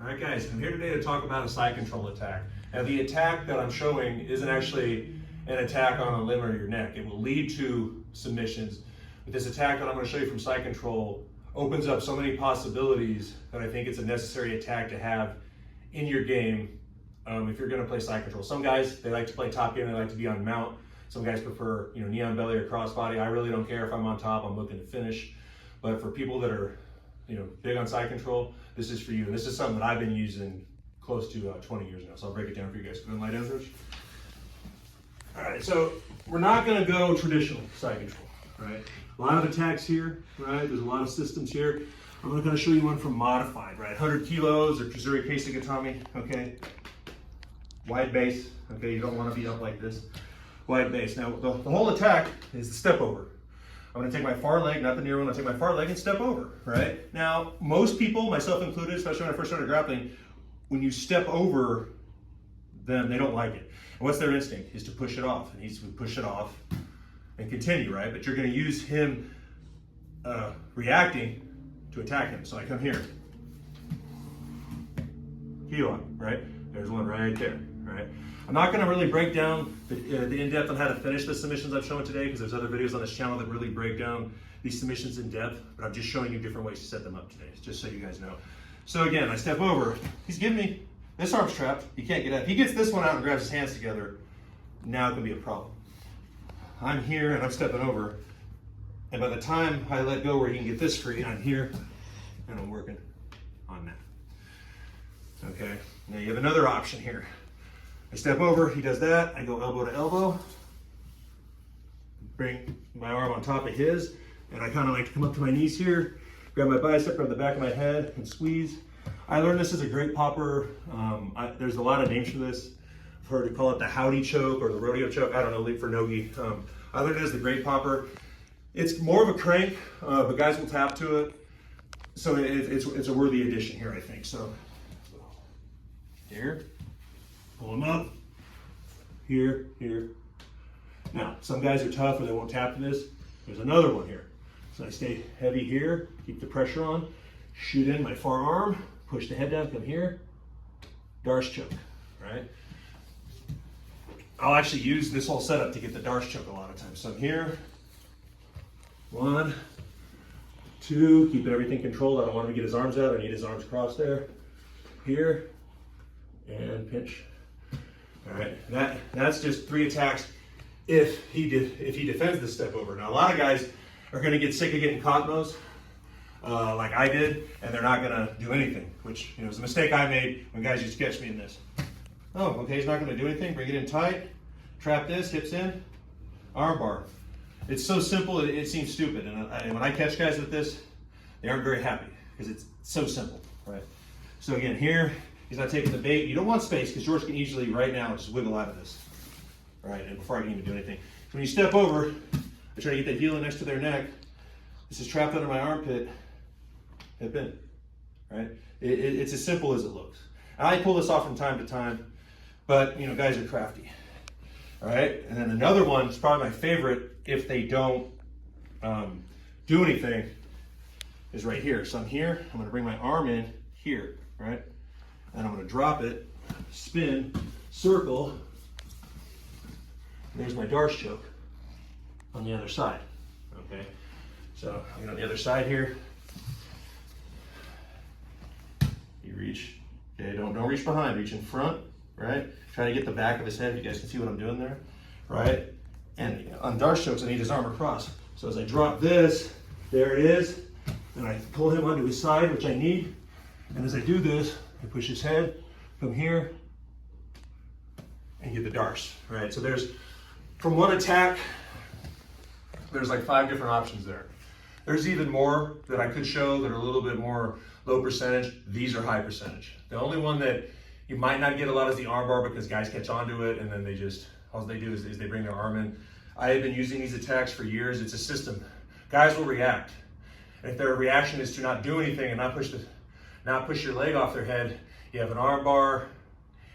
All right, guys, I'm here today to talk about a side control attack. Now, the attack that I'm showing isn't actually an attack on a limb or your neck. It will lead to submissions. But this attack that I'm going to show you from side control opens up so many possibilities that I think it's a necessary attack to have in your game if you're going to play side control. Some guys, they like to play top game, they like to be on mount. Some guys prefer, knee on belly or crossbody. I really don't care if I'm on top, I'm looking to finish. But for people that are big on side control, this is for you. And this is something that I've been using close to 20 years now. So I'll break it down for you guys. Go ahead and lie down first. All right, so we're not gonna go traditional side control, right? A lot of attacks here, right? There's a lot of systems here. I'm gonna show you one from modified, right? 100 kilos or Kazuri Keisagatami, okay? Wide base, okay? You don't wanna be up like this. Wide base. Now, the whole attack is the step over. I'm gonna take my far leg, not the near one, I'll take my far leg and step over, right? Now, most people, myself included, especially when I first started grappling, when you step over them, they don't like it. And what's their instinct? Is to push it off. And he's to push it off and continue, right? But you're gonna use him reacting to attack him. So I come here, heel on, right? There's one right there, right? I'm not going to really break down the in-depth on how to finish the submissions I've shown today, because there's other videos on this channel that really break down these submissions in depth, but I'm just showing you different ways to set them up today, just so you guys know. So again, I step over, he's giving me, this arm's trapped, he can't get out. If he gets this one out and grabs his hands together, now it can be a problem. I'm here and I'm stepping over, and by the time I let go where he can get this free, I'm here and I'm working on that. Okay, now you have another option here. I step over, he does that, I go elbow to elbow, bring my arm on top of his, and I kind of like to come up to my knees here, grab my bicep, grab the back of my head, and squeeze. I learned this as a great popper. There's a lot of names for this. I've heard to call it the howdy choke or the rodeo choke. I don't know, leap for nogi. I learned it as the great popper. It's more of a crank, but guys will tap to it. So it's a worthy addition here, I think. So here. Pull them up, here, here. Now, some guys are tough or they won't tap to this. There's another one here. So I stay heavy here, keep the pressure on, shoot in my far arm, push the head down, come here, Darce choke, right? I'll actually use this whole setup to get the Darce choke a lot of times. So I'm here, 1, 2, keeping everything controlled. I don't want him to get his arms out. I need his arms crossed there. Here, and pinch. All right, that's just 3 attacks if he defends this step over. Now a lot of guys are going to get sick of getting caught in those, like I did, and they're not going to do anything, which was a mistake I made when guys used to catch me in this. Oh, okay, he's not going to do anything. Bring it in tight, trap this, hips in, arm bar. It's so simple, it seems stupid, and when I catch guys with this, they aren't very happy because it's so simple, right? So again, here. He's not taking the bait. You don't want space because George can easily, right now, just wiggle out of this. All right, and before I can even do anything. So when you step over, I try to get that heel in next to their neck. This is trapped under my armpit. Hip in, right? It's as simple as it looks. And I pull this off from time to time, but guys are crafty. All right, and then another one is probably my favorite if they don't do anything, is right here. So I'm here, I'm gonna bring my arm in here, right? And I'm going to drop it, spin, circle. There's my Darce choke on the other side. Okay, so on the other side here. You reach. Okay, don't reach behind. Reach in front. Right. Try to get the back of his head. You guys can see what I'm doing there. Right. And on Darce chokes, I need his arm across. So as I drop this, there it is. And I pull him onto his side, which I need. And as I do this, I push his head, come here, and get the Darce, right? So there's, from one attack, there's like 5 different options there. There's even more that I could show that are a little bit more low percentage. These are high percentage. The only one that you might not get a lot is the arm bar because guys catch on to it and then all they do is they bring their arm in. I have been using these attacks for years. It's a system. Guys will react. And if their reaction is to not do anything and not push your leg off their head, you have an arm bar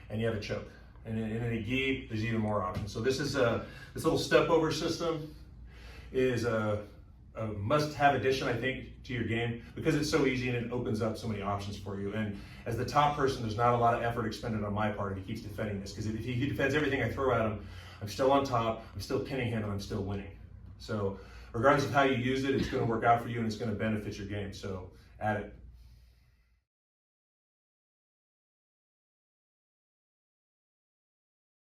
and you have a choke. And in a gi, there's even more options. So this is this little step over system is a a must-have addition, I think, to your game because it's so easy and it opens up so many options for you. And as the top person, there's not a lot of effort expended on my part if he keeps defending this, because if he defends everything I throw at him, I'm still on top, I'm still pinning him, and I'm still winning. So regardless of how you use it, it's going to work out for you and it's going to benefit your game. So add it.